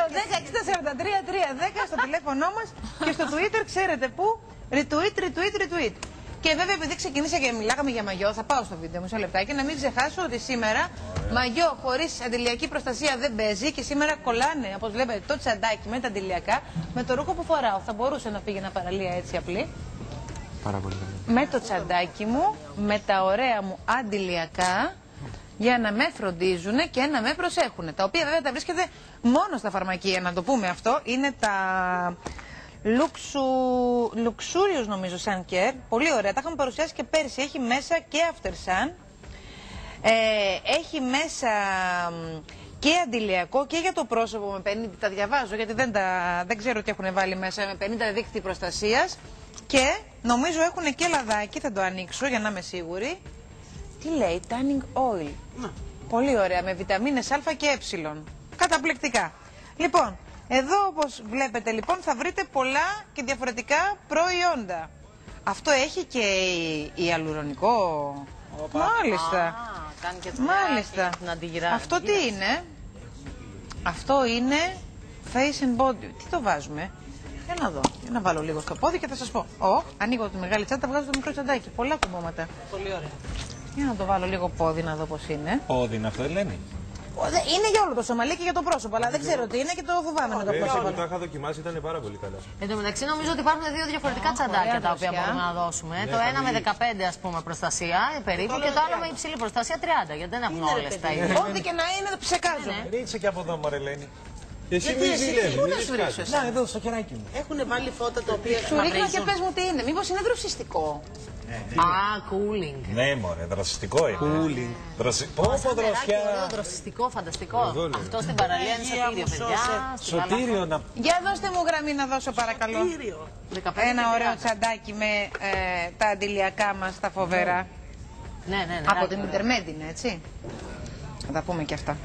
2-10-60-43-3-10 στο τηλέφωνό μας και στο Twitter ξέρετε πού. Retweet. Και βέβαια, επειδή ξεκινήσα και μιλάγαμε για μαγιό, θα πάω στο βίντεο μισό λεπτάκι. Να μην ξεχάσω ότι σήμερα μαγιό χωρίς αντιλιακή προστασία δεν παίζει και σήμερα κολλάνε, όπως βλέπετε, το τσαντάκι με τα αντιλιακά με το ρούχο που φοράω. Θα μπορούσε να φύγει ένα παραλία έτσι απλή. Πάρα πολύ. Με το τσαντάκι μου, με τα ωραία μου αντιλιακά, για να με φροντίζουν και να με προσέχουν. Τα οποία βέβαια τα βρίσκεται μόνο στα φαρμακεία, να το πούμε αυτό. Είναι τα Luxurious νομίζω Sun Care. Πολύ ωραία. Τα είχαμε παρουσιάσει και πέρσι. Έχει μέσα και After Sun. Έχει μέσα και αντιλιακό και για το πρόσωπο με 50. Τα διαβάζω γιατί δεν ξέρω τι έχουν βάλει μέσα. Με 50 δίκτυ προστασίας. Και νομίζω έχουν και λαδάκι. Θα το ανοίξω για να είμαι σίγουρη. Τι λέει, tanning oil. Πολύ ωραία, με βιταμίνες Α και Ε. Καταπληκτικά. Λοιπόν, εδώ όπως βλέπετε λοιπόν θα βρείτε πολλά και διαφορετικά προϊόντα. Αυτό έχει και ιαλουρονικό. Μάλιστα. Κάνει και Μάλιστα. Αυτό τι είναι? Αυτό είναι face and body. Τι το βάζουμε? Για να δω. Για να βάλω λίγο στο πόδι και θα σας πω. Ανοίγω τη μεγάλη τσάντα, βγάζω το μικρό τσαντάκι. Πολλά κουμπώματα. Πολύ ωραία. Για να το βάλω λίγο πόδι να δω πώς είναι. Πόδι είναι αυτό, Ελένη. Είναι για όλο το σώμα, λέει και για το πρόσωπο, αλλά δεν ξέρω τι είναι και το φοβάμαι να το πρόσωπο. Τα είχα δοκιμάσει, ήταν πάρα πολύ καλά. Εν τω μεταξύ, νομίζω ότι υπάρχουν δύο διαφορετικά τσαντάκια τα οποία μπορούμε να δώσουμε. Το ένα με 15 ας πούμε προστασία περίπου και το άλλο με υψηλή προστασία 30. Γιατί δεν έχουν όλες τα ίδια. Ό,τι και να είναι, το ψεκάζω. Ρίξε και από εδώ, μωρέ Ελένη. Εσύ γιατί εσύ πού να σου ρίξω? Να, εδώ στο χεράκι μου. Έχουν βάλει φώτα τα οποία σου ρίχνω και πες μου τι είναι. Μήπως είναι δροσιστικό? Cooling. Ναι, μωρέ, δροσιστικό είναι. Cooling. Πόσο δροσιά. Ωραίο, δροσιστικό, φανταστικό. Αυτό στην παραλία είναι σωτήριο, παιδιά. Σωτήριο να. Για δώστε μου γραμμή να δώσω παρακαλώ. Ένα ωραίο τσαντάκι με τα αντιλιακά μας, τα φοβερά. Ναι. Από την Intermed είναι, έτσι. Θα τα πούμε και αυτά.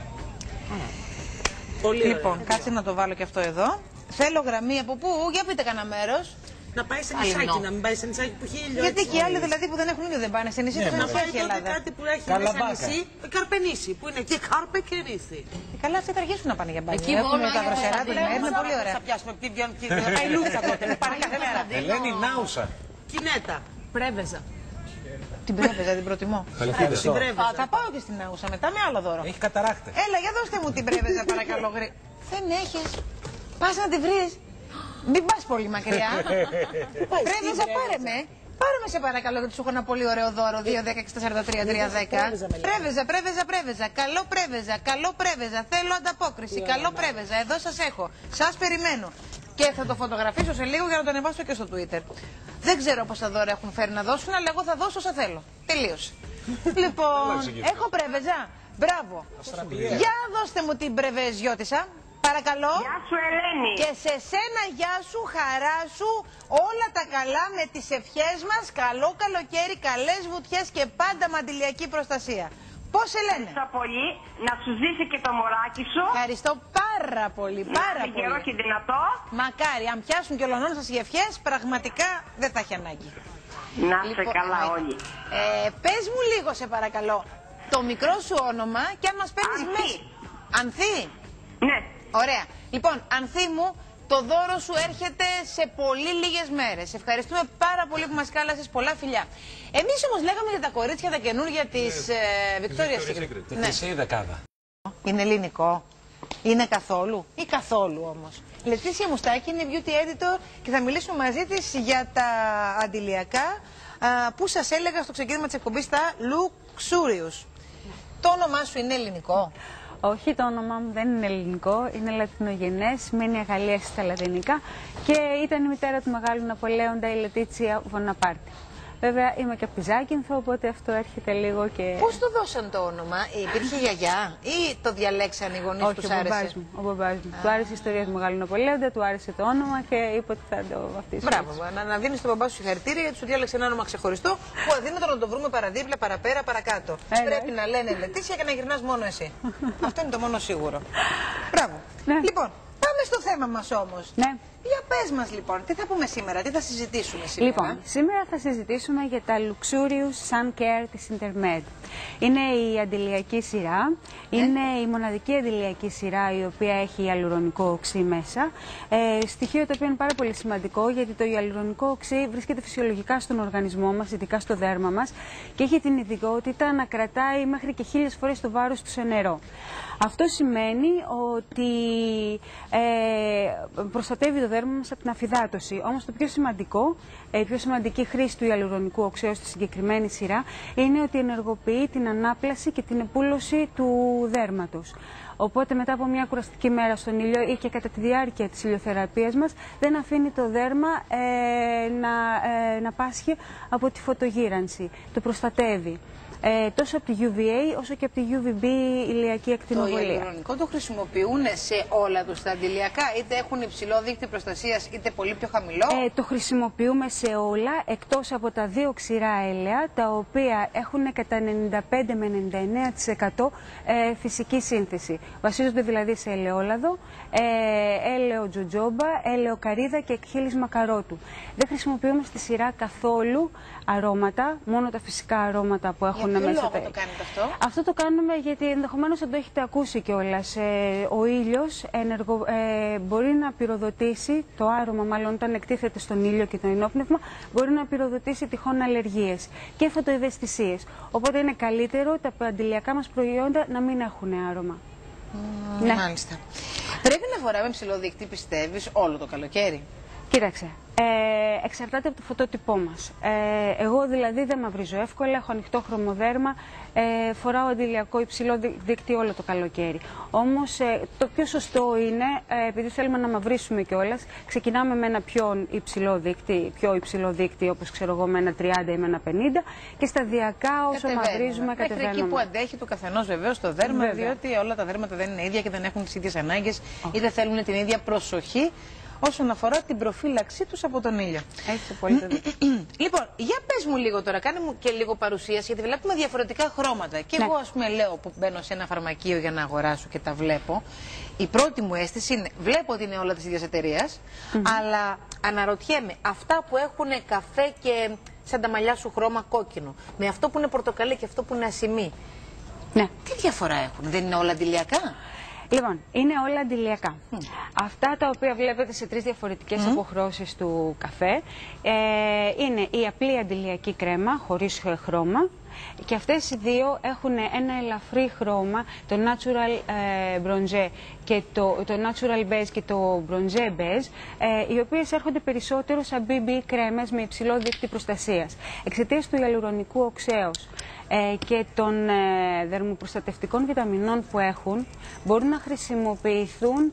Πολύ λοιπόν, κάτσε να το βάλω και αυτό εδώ. Θέλω γραμμή από πού? Για πείτε κανένα μέρος. Να πάει σε νησάκι, να μην πάει σε νησάκι που έχει ήλιο. Γιατί και οι άλλοι δηλαδή που δεν έχουν ήλιο δεν πάνε σε νησί, να πάει τότε κάτι που έχει μέσα νησί, Καρπενήσι, που είναι και Κάρπε και Νήσι. Καλά, αυτοί θα αργήσουν να πάνε για μπάνιο. Εκεί έχουν μόνο τα δροσερά του μέρη, είναι πολύ ωραία. Θα πιάσουμε ποιοι βγαίνουν και θα πάει λούτσα τότε, πάνε κάθε μέρα. Ελένη, Νάουσα. Κινέτα. Πρέβεζα. Την πρέβεζα, την προτιμώ. Θα πάω και στην Νάουσα μετά με άλλο δώρο. Έχει καταράκτε. Έλα, για δώστε μου την πρέβεζα παρακαλώ. Δεν έχεις. Πας να τη βρεις. Μην πας πολύ μακριά. Πρέβεζα, πάρε με. Πάρε με σε παρακαλώ γιατί σου έχω ένα πολύ ωραίο δώρο. 2-10-6-43-3-10. Πρέβεζα. Καλό πρέβεζα. Θέλω ανταπόκριση. Καλό πρέβεζα. Εδώ σας έχω. Σας περιμένω. Και θα το φωτογραφίσω σε λίγο για να το ανεβάσω και στο Twitter. Δεν ξέρω πόσα δώρα έχουν φέρει να δώσουν, αλλά εγώ θα δώσω όσα θέλω. Τελείωσε. Λοιπόν, έχω πρέβεζα. Μπράβο. Για δώστε μου την πρεβεζιώτισσα. Παρακαλώ. Γεια σου Ελένη. Και σε σένα γεια σου, χαρά σου, όλα τα καλά με τις ευχές μας. Καλό καλοκαίρι, καλές βουτιές και πάντα με αντιλιακή προστασία. Πώς σε λένε? Ευχαριστώ πολύ. Να σου ζήσει και το μωράκι σου. Ευχαριστώ πάρα πολύ, πάρα πολύ. Γερό και δυνατό. Μακάρι, αν πιάσουν και ολονών σας οι ευχές, πραγματικά δεν θα έχει ανάγκη. Να είστε καλά όλοι. Πες μου λίγο σε παρακαλώ, το μικρό σου όνομα και αν μας παίρνεις μέσα. Ανθή. Ναι. Ωραία. Λοιπόν, Ανθή μου, το δώρο σου έρχεται σε πολύ λίγες μέρες. Ευχαριστούμε πάρα πολύ που μας κάλασες. Πολλά φιλιά. Εμείς όμως λέγαμε για τα κορίτσια τα καινούργια της Victoria's Secret. Τι είσαι η δεκάδα. Είναι ελληνικό. Είναι καθόλου ή καθόλου όμως. Λετήσια Μουστάκη είναι beauty editor και θα μιλήσουμε μαζί της για τα αντιλιακά που σας έλεγα στο ξεκίνημα της εκπομπής, τα Luxurious. Το όνομά σου είναι ελληνικό? Όχι, το όνομά μου δεν είναι ελληνικό, είναι λατινογενές, μένει Γαλλία στα λατινικά και ήταν η μητέρα του μεγάλου Ναπολέοντα, η Λετίτσια Βοναπάρτη. Βέβαια είμαι και από τη Ζάκυνθο, οπότε αυτό έρχεται λίγο και... Πώς το δώσαν το όνομα, υπήρχε γιαγιά ή το διαλέξαν οι γονείς τους άρεσε? Ο μπαμπάς μου. Του άρεσε η ιστορία του μεγάλου Ναπολέοντα, του άρεσε το όνομα και είπε ότι θα το βαφτίσει. Μπράβο, να δίνεις τον μπαμπά σου συγχαρητήρια γιατί σου διάλεξε ένα όνομα ξεχωριστό που αδύνατο να το βρούμε παραδίπλα, παραπέρα, παρακάτω. Πρέπει να λένε Λετήσια και να γυρνάς μόνο εσύ. Αυτό είναι το μόνο σίγουρο. Μπράβο. Ναι. Λοιπόν, πάμε Πάμε στο θέμα μας όμως. Ναι. Για πες μας λοιπόν, τι θα πούμε σήμερα, τι θα συζητήσουμε σήμερα. Λοιπόν, σήμερα θα συζητήσουμε για τα Luxurious Sun Care της Intermed. Είναι η αντιλιακή σειρά, είναι η μοναδική αντιλιακή σειρά η οποία έχει ιαλουρονικό οξύ μέσα. Στοιχείο το οποίο είναι πάρα πολύ σημαντικό, γιατί το ιαλουρονικό οξύ βρίσκεται φυσιολογικά στον οργανισμό μας, ειδικά στο δέρμα μας, και έχει την ιδιότητα να κρατάει μέχρι και 1000 φορές το βάρος του σε νερό. Αυτό σημαίνει ότι προστατεύει το δέρμα μας από την αφυδάτωση. Όμως το πιο σημαντικό, η πιο σημαντική χρήση του ιαλουρονικού οξέως στη συγκεκριμένη σειρά είναι ότι ενεργοποιεί την ανάπλαση και την επούλωση του δέρματος. Οπότε μετά από μια κουραστική μέρα στον ήλιο ή και κατά τη διάρκεια της ηλιοθεραπείας μας δεν αφήνει το δέρμα να πάσχει από τη φωτογύρανση. Το προστατεύει. Τόσο από τη UVA όσο και από τη UVB ηλιακή ακτινοβολία. Το ιαλουρονικό το χρησιμοποιούν σε όλα τους τα αντιλιακά, είτε έχουν υψηλό δίκτυο προστασίας είτε πολύ πιο χαμηλό. Το χρησιμοποιούμε σε όλα εκτός από τα 2 ξηρά έλαια, τα οποία έχουν κατά 95 με 99% φυσική σύνθεση. Βασίζονται δηλαδή σε ελαιόλαδο, έλαιο τζοτζόμπα, έλαιο καρύδα και εκχύλισμα καρότου. Δεν χρησιμοποιούμε στη σειρά καθόλου αρώματα, μόνο τα φυσικά αρώματα που έχουν μέσα. Για ποιο λόγο το κάνετε αυτό? Αυτό το κάνουμε γιατί ενδεχομένως δεν το έχετε ακούσει κιόλας. Ο ήλιος μπορεί να πυροδοτήσει, το άρωμα μάλλον όταν εκτίθεται στον ήλιο και το ενόπνευμα, μπορεί να πυροδοτήσει τυχόν αλλεργίες και φωτοευαισθησίες. Οπότε είναι καλύτερο τα αντιλιακά μας προϊόντα να μην έχουν άρωμα. Ναι. Μάλιστα. Πρέπει να φοράμε ψηλό δείκτη, πιστεύεις, όλο το καλοκαίρι? Κοίταξε, εξαρτάται από το φωτότυπό μας. Εγώ δηλαδή δεν μαυρίζω εύκολα, έχω ανοιχτό χρωμοδέρμα, φοράω αντιλιακό υψηλό δείκτη όλο το καλοκαίρι. Όμως το πιο σωστό είναι, επειδή θέλουμε να μαυρίσουμε κιόλας, ξεκινάμε με ένα πιο υψηλό δείκτη, όπως ξέρω εγώ, με ένα 30 ή με ένα 50, και σταδιακά όσο μαυρίζουμε κατεβαίνουμε. Μέχρι εκεί που αντέχει το καθενός βεβαίως το δέρμα, διότι όλα τα δέρματα δεν είναι ίδια και δεν έχουν τις ίδιες ανάγκες, είτε θέλουν την ίδια προσοχή όσον αφορά την προφύλαξή τους από τον ήλιο. Έχετε πολύ το δίκιο. Λοιπόν, για πες μου λίγο τώρα, κάνε μου και λίγο παρουσίαση, γιατί βλέπουμε διαφορετικά χρώματα. Και εγώ, ας πούμε, λέω που μπαίνω σε ένα φαρμακείο για να αγοράσω και τα βλέπω, η πρώτη μου αίσθηση είναι, βλέπω ότι είναι όλα της ίδιας εταιρείας, αλλά αναρωτιέμαι, αυτά που έχουν καφέ και σαν τα μαλλιά σου χρώμα κόκκινο, με αυτό που είναι πορτοκαλί και αυτό που είναι ασημί, τι διαφορά έχουν, δεν είναι όλα αντιλιακά? Λοιπόν, είναι όλα αντιλιακά. Αυτά τα οποία βλέπετε σε 3 διαφορετικές αποχρώσεις του καφέ είναι η απλή αντιλιακή κρέμα χωρίς χρώμα, και αυτές οι δύο έχουν ένα ελαφρύ χρώμα, το Natural Bronze και το Natural Beige και το Bronze Beige, οι οποίες έρχονται περισσότερο σαν BB κρέμες με υψηλό δείκτη προστασίας. Εξαιτίας του ιαλουρονικού οξέως και των δερμοπροστατευτικών βιταμινών που έχουν, μπορούν να χρησιμοποιηθούν.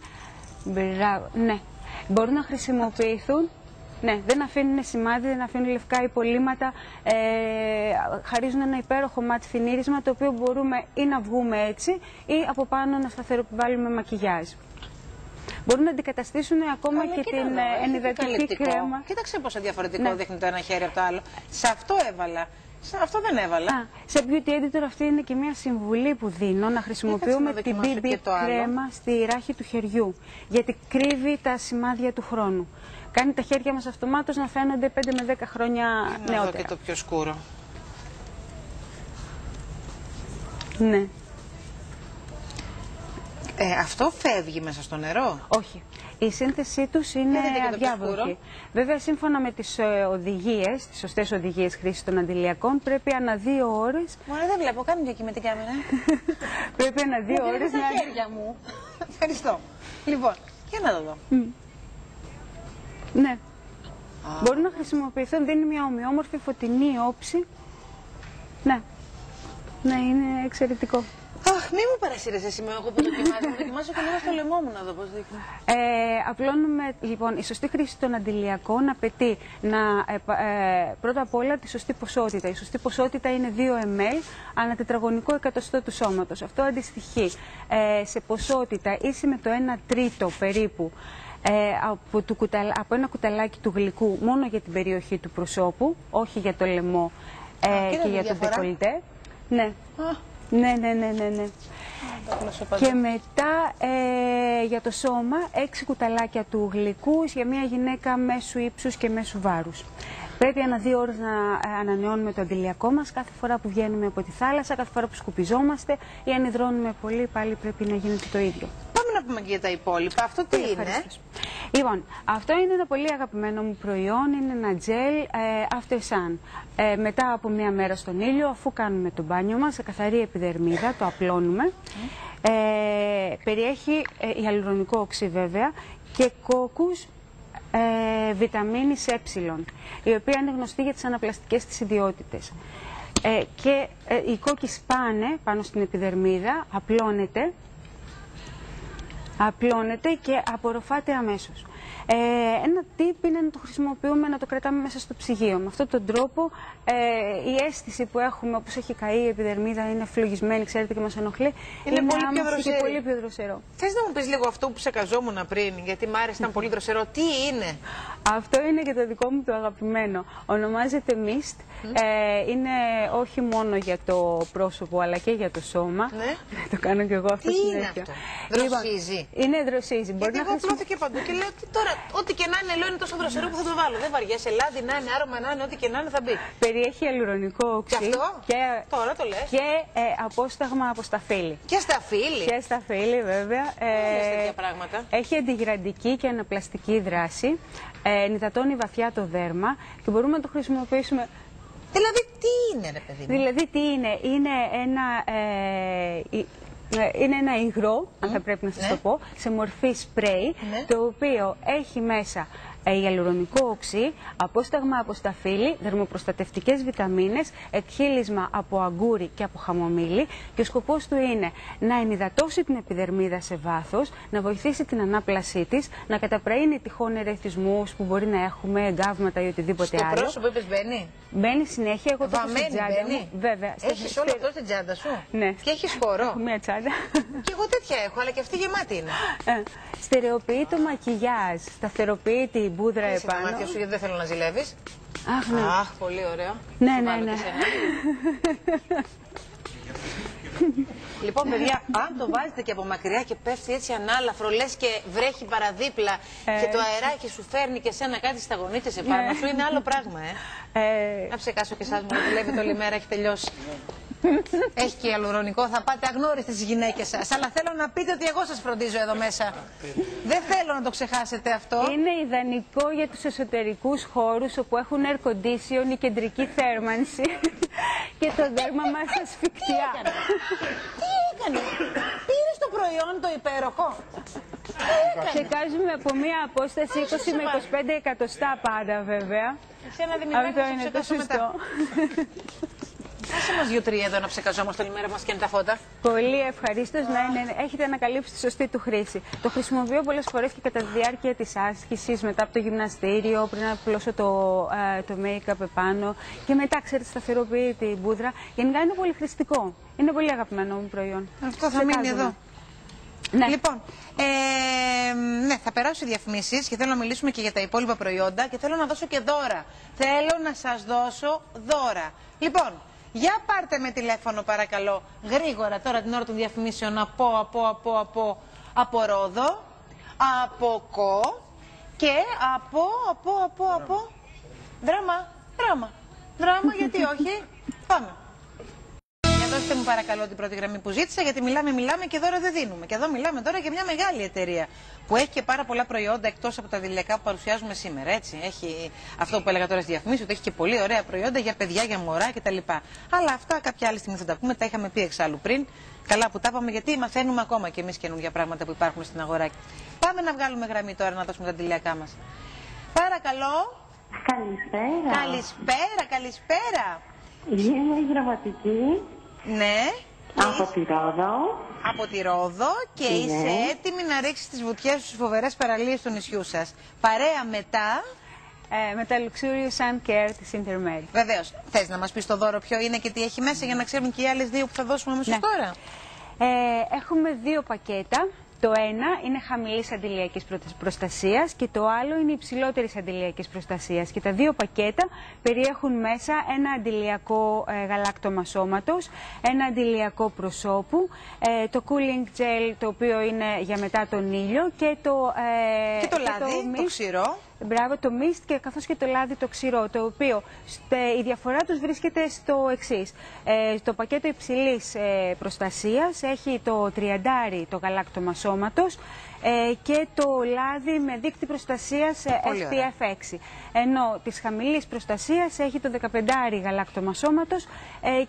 Μπορούν να χρησιμοποιηθούν. Ναι, δεν αφήνουν σημάδι, δεν αφήνουν λευκά υπολείμματα, χαρίζουν ένα υπέροχο μάτι φινίρισμα, το οποίο μπορούμε ή να βγούμε έτσι ή από πάνω να σταθεροποιήσουμε μακιγιάζ. Μπορούν να αντικαταστήσουν ακόμα και την ενυδατική κρέμα. Κοίταξε πόσο διαφορετικό δείχνει το ένα χέρι από το άλλο. Σε αυτό έβαλα. Σε αυτό δεν έβαλα. Σε Beauty Editor αυτή είναι και μια συμβουλή που δίνω, να χρησιμοποιούμε την BB κρέμα στη ράχη του χεριού, γιατί κρύβει τα σημάδια του χρόνου. Κάνει τα χέρια μας αυτομάτως να φαίνονται 5 με 10 χρόνια νεότερα. Εδώ και το πιο σκούρο. Ναι. Αυτό φεύγει μέσα στο νερό? Όχι. Η σύνθεσή τους είναι αδιάβροχη. Βέβαια, σύμφωνα με τις οδηγίες, τις σωστές οδηγίες χρήσης των αντιλιακών, πρέπει ανά 2 ώρες... Μωρέ, δεν βλέπω, κάνε και με την κάμερα. Πρέπει ανά 2 ώρες να... τα χέρια μου. Ευχαριστώ. Λοιπόν, για να το δω. Ναι. Μπορούν να χρησιμοποιηθούν, δίνει μια ομοιόμορφη φωτεινή όψη. Ναι. Ναι, είναι εξαιρετικό. Αχ, μη μου παρασύρεσαι εσύ εγώ που δοκιμάζω. Δοκιμάζω και λίγο στο λαιμό μου να δω πώς δείχνει. Απλώνουμε, λοιπόν, η σωστή χρήση των αντιλιακών απαιτεί πρώτα απ' όλα τη σωστή ποσότητα. Η σωστή ποσότητα είναι 2 ml ανά τετραγωνικό εκατοστό του σώματος. Αυτό αντιστοιχεί σε ποσότητα ίση με το 1/3 περίπου από ένα κουταλάκι του γλυκού μόνο για την περιοχή του προσώπου, όχι για το λαιμό και για το ντεκολτέ. Ναι. Ναι. Και μετά για το σώμα 6 κουταλάκια του γλυκούς για μια γυναίκα μέσου ύψους και μέσου βάρους. Πρέπει ανά 2 ώρες να ανανεώνουμε το αντιλιακό μας κάθε φορά που βγαίνουμε από τη θάλασσα, κάθε φορά που σκουπιζόμαστε ή αν υδρώνουμε πολύ πάλι πρέπει να γίνεται το ίδιο. Πάμε να πούμε και για τα υπόλοιπα. Αυτό τι είναι? Λοιπόν, αυτό είναι ένα πολύ αγαπημένο μου προϊόν, είναι ένα τζέλ After Sun. Μετά από μια μέρα στον ήλιο, αφού κάνουμε το μπάνιο μας σε καθαρή επιδερμίδα, το απλώνουμε. Περιέχει ιαλουρονικό οξύ βέβαια και κόκκους βιταμίνης ε, η οποία είναι γνωστή για τις αναπλαστικές της ιδιότητες. Και οι κόκκι σπάνε πάνω στην επιδερμίδα, απλώνεται και απορροφάται αμέσως. Ένα tip είναι να το χρησιμοποιούμε, να το κρατάμε μέσα στο ψυγείο. Με αυτόν τον τρόπο η αίσθηση που έχουμε, όπως έχει καεί η επιδερμίδα, είναι φλογισμένη, ξέρετε, και μας ενοχλεί, είναι πολύ πιο δροσερό. Θες να μου πεις λίγο αυτό που ψεκαζόμουν πριν, γιατί μ' άρεσε, ήταν πολύ δροσερό. Τι είναι? Αυτό είναι και το δικό μου το αγαπημένο. Ονομάζεται Mist. Είναι όχι μόνο για το πρόσωπο, αλλά και για το σώμα. Ναι. Το κάνω και εγώ αυτό συνέχεια. Τι είναι αυτό? Δροσίζει? Είναι δροσίζει. Γιατί εγώ πλώθηκε παντού και λέω ότι τώρα ό,τι και να είναι, λέω, είναι τόσο δροσερό που θα το βάλω. Δεν βαριέσαι, λάδι να είναι, άρωμα να είναι, ό,τι και να είναι θα μπει. Περιέχει ιαλουρονικό οξύ. Και αυτό? Τώρα το λες. Και απόσταγμα από σταφύλι. Και σταφύλι. Και σταφύλι, βέβαια. Τέτοια πράγματα. Έχει αντιγυραντική και αναπλαστική δράση. Νυδατώνει βαθιά το δέρμα και μπορούμε να το χρησιμοποιήσουμε. Δηλαδή τι είναι, ρε παιδί μου? Δηλαδή τι είναι? Είναι ένα υγρό, αν θα πρέπει να σας το πω, σε μορφή σπρέι, το οποίο έχει μέσα ιαλουρονικό οξύ, απόσταγμα από σταφύλι, δερμοπροστατευτικές βιταμίνες, εκχύλισμα από αγκούρι και από χαμομήλι και ο σκοπός του είναι να ενυδατώσει την επιδερμίδα σε βάθος, να βοηθήσει την ανάπλασή της, να καταπραίνει τυχόν ερεθισμούς που μπορεί να έχουμε, εγκάβματα ή οτιδήποτε άλλο. Στο πρόσωπο είπες μπαίνει? Μπαίνει συνέχεια, εγώ το έχω στην τσάντα μου. Βέβαια. Έχεις όλο αυτό στην τσάντα σου? Ναι. Και έχεις χώρο? Έχω μία τσάντα. Και εγώ τέτοια έχω, αλλά και αυτή γεμάτη είναι. Στερεοποιεί το μακιγιάζ, σταθεροποιεί την μπούδρα επάνω. Τα μάτια σου, γιατί δεν θέλω να ζηλεύεις. Αχ, ναι. Αχ, πολύ ωραίο. Ναι. Λοιπόν, παιδιά, αν το βάζετε και από μακριά και πέφτει έτσι ανάλαφρο, λες και βρέχει παραδίπλα και το αεράκι σου φέρνει και σένα κάτι στα γονίτες επάνω, αυτό είναι άλλο πράγμα, Να ψεκάσω και εσάς μου, δουλεύετε όλη μέρα, έχει τελειώσει. Έχει και ιαλουρονικό, θα πάτε αγνώριστες τις γυναίκες σας. Αλλά θέλω να πείτε ότι εγώ σας φροντίζω εδώ μέσα. Δεν θέλω να το ξεχάσετε αυτό. Είναι ιδανικό για τους εσωτερικούς χώρους όπου έχουν air condition, η κεντρική θέρμανση και το δέρμα μας ασφικτιά. Τι έκανε? Πήρες το προϊόν το υπέροχο? Ξεκάζουμε από μία απόσταση 20 με 25 εκατοστά πάντα, βέβαια. Αυτό είναι το σωστό. Άσε μας 2-3 εδώ να ψεκαζόμαστε όλη μέρα μας και τα φώτα. Πολύ ευχαρίστως να έχετε ανακαλύψει τη σωστή του χρήση. Το χρησιμοποιώ πολλές φορές και κατά τη διάρκεια της άσκησης, μετά από το γυμναστήριο, πριν να απλώσω το make-up επάνω και μετά, ξέρετε, σταθεροποιεί την μπούδρα. Γενικά είναι πολύ χρηστικό. Είναι πολύ αγαπημένο μου προϊόν. Αυτό θα μείνει εδώ. Ναι. Λοιπόν, ναι, θα περάσω οι διαφημίσεις και θέλω να μιλήσουμε και για τα υπόλοιπα προϊόντα και θέλω να δώσω και δώρα. Θέλω να σας δώσω δώρα. Λοιπόν, για πάρτε με τηλέφωνο παρακαλώ γρήγορα τώρα την ώρα των διαφημίσεων από Ρόδο, από Κο και από Δράμα, γιατί όχι. Πάμε. Δώστε μου παρακαλώ την πρώτη γραμμή που ζήτησα, γιατί μιλάμε και δώρα δεν δίνουμε. Και εδώ μιλάμε τώρα για μια μεγάλη εταιρεία που έχει και πάρα πολλά προϊόντα εκτός από τα δηλιακά που παρουσιάζουμε σήμερα. Έτσι. Έχει αυτό που έλεγα τώρα στη διαφημίση, ότι έχει και πολύ ωραία προϊόντα για παιδιά, για μωρά κτλ. Αλλά αυτά κάποια άλλη στιγμή θα τα πούμε, τα είχαμε πει εξάλλου πριν. Καλά που τα είπαμε, γιατί μαθαίνουμε ακόμα κι εμείς καινούργια πράγματα που υπάρχουν στην αγορά. Πάμε να βγάλουμε γραμμή τώρα να δώσουμε τα δηλιακά μας. Παρακαλώ. Καλησπέρα. Είμαι η γραμματική. Ναι. Από τη Ρόδο. Από τη Ρόδο και είσαι έτοιμη να ρίξεις τις βουτιές σου στις φοβερές παραλίες του νησιού σας. Παρέα με τα Luxurious Sun Care της Intermeri. Βεβαίως. Θες να μας πεις το δώρο ποιο είναι και τι έχει μέσα για να ξέρουν και οι άλλες δύο που θα δώσουμε αμέσως τώρα? Έχουμε 2 πακέτα. Το ένα είναι χαμηλής αντιλιακής προστασίας και το άλλο είναι υψηλότερης αντιλιακής προστασίας. Και τα δύο πακέτα περιέχουν μέσα ένα αντιλιακό γαλάκτωμα σώματος, ένα αντιλιακό προσώπου, το cooling gel το οποίο είναι για μετά τον ήλιο και το λάδι, το ξηρό. Μπράβο, το mist και καθώς και το λάδι το ξηρό, το οποίο η διαφορά τους βρίσκεται στο εξής. Το πακέτο υψηλής προστασίας έχει το 30 το γαλάκτωμα σώματος και το λάδι με δείκτη προστασίας SPF 6. Ενώ της χαμηλής προστασίας έχει το 15 γαλάκτωμα σώματος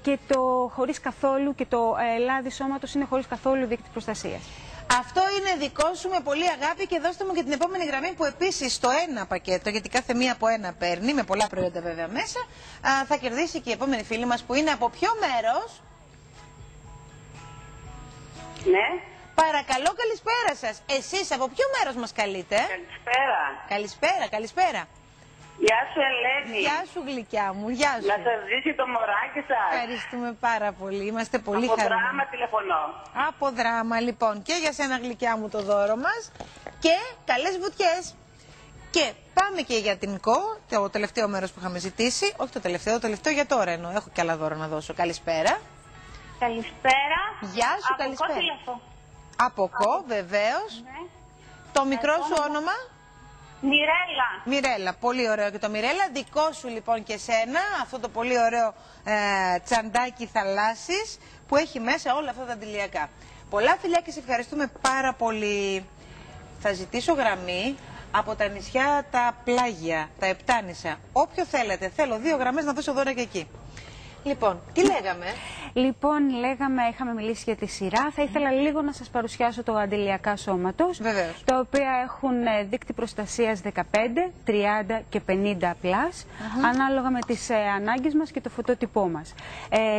και το χωρίς καθόλου και το λάδι σώματος είναι χωρίς καθόλου δείκτη προστασίας. Αυτό είναι δικό σου με πολύ αγάπη και δώστε μου και την επόμενη γραμμή που επίσης στο ένα πακέτο, γιατί κάθε μία από ένα παίρνει, με πολλά προϊόντα βέβαια μέσα, θα κερδίσει και η επόμενη φίλη μας που είναι από ποιο μέρος? Ναι. Παρακαλώ, καλησπέρα σας. Εσείς από ποιο μέρος μας καλείτε? Καλησπέρα. Καλησπέρα, καλησπέρα. Γεια σου, Ελένη. Γεια σου, γλυκιά μου, γεια σου. Να σας ζήσει το μωράκι σας. Ευχαριστούμε πάρα πολύ, είμαστε πολύ Από χαρούμενοι. Δράμα τηλεφωνώ. Από Δράμα, λοιπόν, και για σένα γλυκιά μου το δώρο μας και καλές βουτιές. Και πάμε και για την ΚΟ, το τελευταίο μέρος που είχαμε ζητήσει. Όχι το τελευταίο για τώρα εννοώ, έχω και άλλα δώρα να δώσω. Καλησπέρα. Καλησπέρα. Γεια σου, Από καλησπέρα. Κότυλαφο. Από ΚΟ, βεβαίως. Ναι. Το μικρό σου όνομα? Μιρέλα. Μιρέλα, πολύ ωραίο και το Μιρέλα. Δικό σου λοιπόν και σένα, αυτό το πολύ ωραίο τσαντάκι θαλάσσης που έχει μέσα όλα αυτά τα αντιλιακά. Πολλά φιλιά και σε ευχαριστούμε πάρα πολύ. Θα ζητήσω γραμμή από τα νησιά τα πλάγια, τα Επτάνησα. Όποιο θέλετε, θέλω 2 γραμμές να δώσω δώρα και εκεί. Λοιπόν, τι λέγαμε? Λοιπόν, είχαμε μιλήσει για τη σειρά. Θα ήθελα λίγο να σας παρουσιάσω το αντιλιακά σώματος. Βεβαίως. Τα οποία έχουν δείκτη προστασίας 15, 30 και 50 πλάς, ανάλογα με τις ανάγκες μας και το φωτότυπό μας.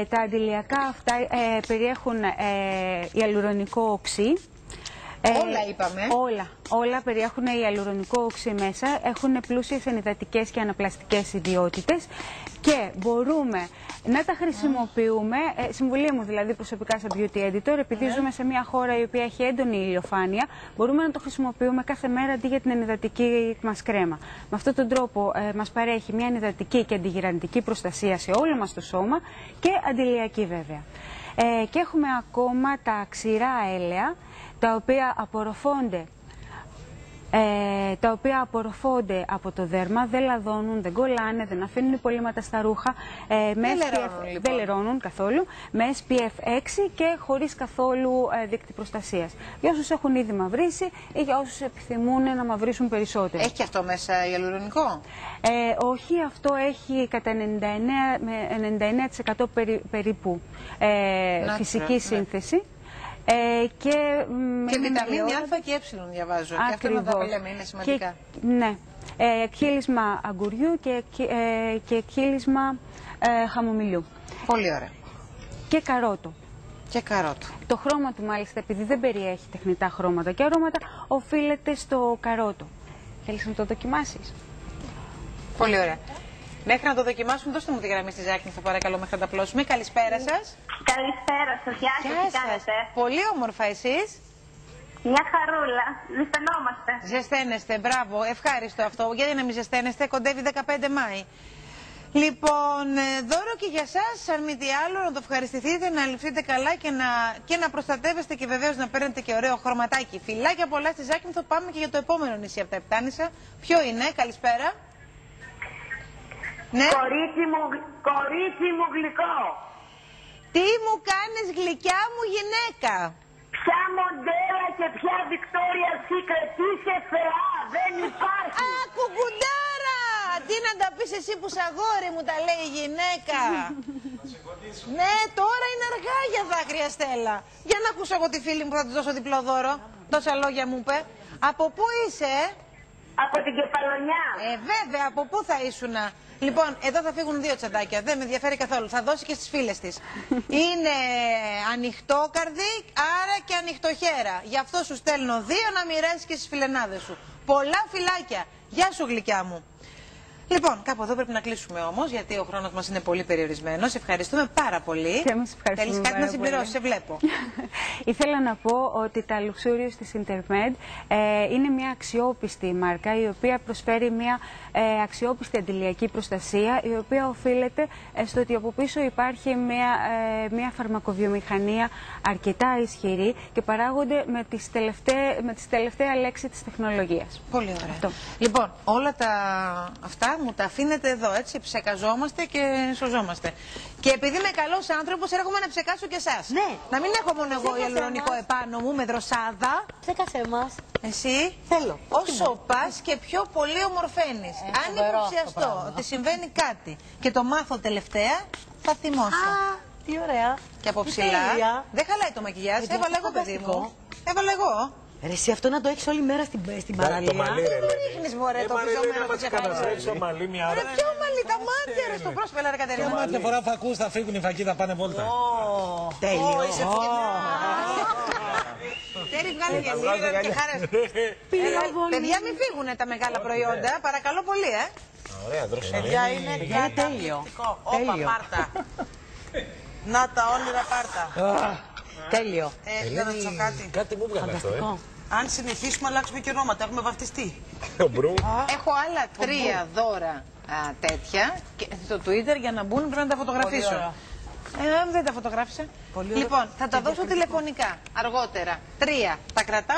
Τα αντιλιακά αυτά περιέχουν ιαλουρονικό οξύ. Όλα είπαμε. Όλα περιέχουν ιαλουρονικό οξύ μέσα, έχουν πλούσιες ενυδατικές και αναπλαστικές ιδιότητες και μπορούμε να τα χρησιμοποιούμε, συμβουλή μου δηλαδή προσωπικά σαν beauty editor, επειδή ζούμε σε μια χώρα η οποία έχει έντονη ηλιοφάνεια, μπορούμε να το χρησιμοποιούμε κάθε μέρα αντί για την ενυδατική μας κρέμα. Με αυτόν τον τρόπο μας παρέχει μια ενυδατική και αντιγυραντική προστασία σε όλο μας το σώμα και αντιλιακή βέβαια. Και έχουμε ακόμα τα ξηρά έλαια, τα οποία απορροφώνται από το δέρμα, δεν λαδώνουν, δεν κολλάνε, δεν αφήνουν υπολείμματα στα ρούχα, δεν λερώνουν καθόλου, με SPF 6 και χωρίς καθόλου δείκτη προστασίας. Για όσους έχουν ήδη μαυρίσει ή για όσους επιθυμούν να μαυρίσουν περισσότερο. Έχει και αυτό μέσα ιαλουρονικό? Όχι, αυτό έχει κατά 99% περίπου φυσική σύνθεση. Και βιταμίνη Α και Ε διαβάζω. Και αυτό να τα λέμε, είναι σημαντικά. Ναι. Κύλισμα αγκουριού και κύλισμα χαμομηλιού. Πολύ ωραία. Και καρότο. Και καρότο. Το χρώμα του μάλιστα, επειδή δεν περιέχει τεχνητά χρώματα και αρώματα, οφείλεται στο καρότο. Θέλεις να το δοκιμάσεις? Πολύ ωραία. Μέχρι να το δοκιμάσουμε, δώστε μου τη γραμμή στη Ζάκη, θα παρακαλώ, μέχρι να τα πλώσουμε. Καλησπέρα σας. Καλησπέρα σας. Γεια σας. Τι κάνετε? Πολύ όμορφα εσείς. Μια χαρούλα. Ζεσθενόμαστε. Ζεσταίνεστε, μπράβο. Ευχάριστο αυτό. Γιατί να μην ζεσταίνεστε, κοντεύει 15 Μάη. Λοιπόν, δώρο και για σας, αν μη τι άλλο, να το ευχαριστηθείτε, να ληφθείτε καλά και να προστατεύεστε και βεβαίως να παίρνετε και ωραίο χρωματάκι. Φιλάκια πολλά στη Ζάκη, θα πάμε και για το επόμενο νησί από τα Επτάνησα. Ποιο είναι? Καλησπέρα. Ναι. Κορίτσι μου γλυκό. Τι μου κάνεις γλυκιά μου γυναίκα? Ποια μοντέλα και ποια Victoria Secret, είσαι θεά, δεν υπάρχει. Α, κουκουντάρα! Τι να τα πεις εσύ που σαγόρι μου τα λέει η γυναίκα. Ναι, τώρα είναι αργά για δάκρυα, Στέλλα. Για να ακούσω εγώ τη φίλη μου που θα της δώσω διπλό δώρο. Τόσα λόγια μου είπε. Από πού είσαι? Από την Κεφαλονιά. Βέβαια, από πού θα ήσουνα? Λοιπόν, εδώ θα φύγουν 2 τσαντάκια. Δεν με ενδιαφέρει καθόλου. Θα δώσει και στις φίλες της. Είναι ανοιχτόκαρδη, άρα και ανοιχτοχέρα. Γι' αυτό σου στέλνω 2 να μοιράσεις και στις φιλενάδες σου. Πολλά φιλάκια. Γεια σου, γλυκιά μου. Λοιπόν, κάπου εδώ πρέπει να κλείσουμε όμως, γιατί ο χρόνος μας είναι πολύ περιορισμένος. Ευχαριστούμε πάρα πολύ. Και εμείς ευχαριστούμε. Θέλεις κάτι πάρα να συμπληρώσεις, σε πολύ. βλέπω. Ήθελα να πω ότι τα Luxurious της Intermed είναι μια αξιόπιστη μάρκα, η οποία προσφέρει μια αξιόπιστη αντιλιακή προστασία, η οποία οφείλεται στο ότι από πίσω υπάρχει μια φαρμακοβιομηχανία αρκετά ισχυρή και παράγονται με τις τελευταία λέξη της τεχνολογίας. Πολύ ωραία. Αυτό. Λοιπόν, όλα αυτά μου τα αφήνετε εδώ, έτσι, ψεκαζόμαστε και σωζόμαστε. Και επειδή είμαι καλός άνθρωπος, έρχομαι να ψεκάσω και εσάς. Ναι. Να μην έχω μόνο εγώ ιαλουρονικό επάνω μου με δροσάδα. Ψέκασέ μας. Εσύ. Θέλω. Όσο πας και πιο πολύ ομορφαίνεις. Αν φοβερό υποψιαστώ αυτό το πράγμα. ότι συμβαίνει κάτι και το μάθω τελευταία, θα θυμώσω. Τι ωραία. Και από Τι ψηλά. τέλεια. Δεν χαλάει το μακιγιάζ. αυτό Έβαλα εγώ, παιδί φανταστικό. μου. Έβαλα εγώ. Ρε, εσύ αυτό να το έχεις όλη μέρα στην παραλία. Το μαλλί, ρε, Ελένη. Ρίχνεις μωρέ το Μαριλένα, πιζόμενο να το μας τσεφάλι. καταστρέψει το μαλλί μια ώρα. Ρε πιο μαλλί, τα μάτια ρε στο πρόσωπο, ρε Κατερίνα. Μια φορά φακούς θα φύγουν οι φακοί, θα πάνε βόλτα. Τέλειο. Είσαι Τέρι, βγάλε γυαλί και χάρες. Παιδιά, μην φύγουνε τα μεγάλα προϊόντα, παρακαλώ πολύ, Ωραία, δροσερή. Παιδιά, είναι καταπληκτικό. Όπα, πάρτα. Να τα όνειρα πάρτα. Τέλειο. Για να ρωτήσω κάτι. Κάτι μου βγάλε αυτό, Αν συνεχίσουμε, αλλάξουμε και ονόματα. Έχουμε βαφτιστεί. Ο Μπρου. Έχω άλλα 3 δώρα τέτοια στο Twitter για να μπουν, πρέπει να τα φωτογραφίσω. ωραία. Δεν τα φωτογράφησα. Λοιπόν, θα τα δώσω τηλεφωνικά αργότερα. 3. Τα κρατάω.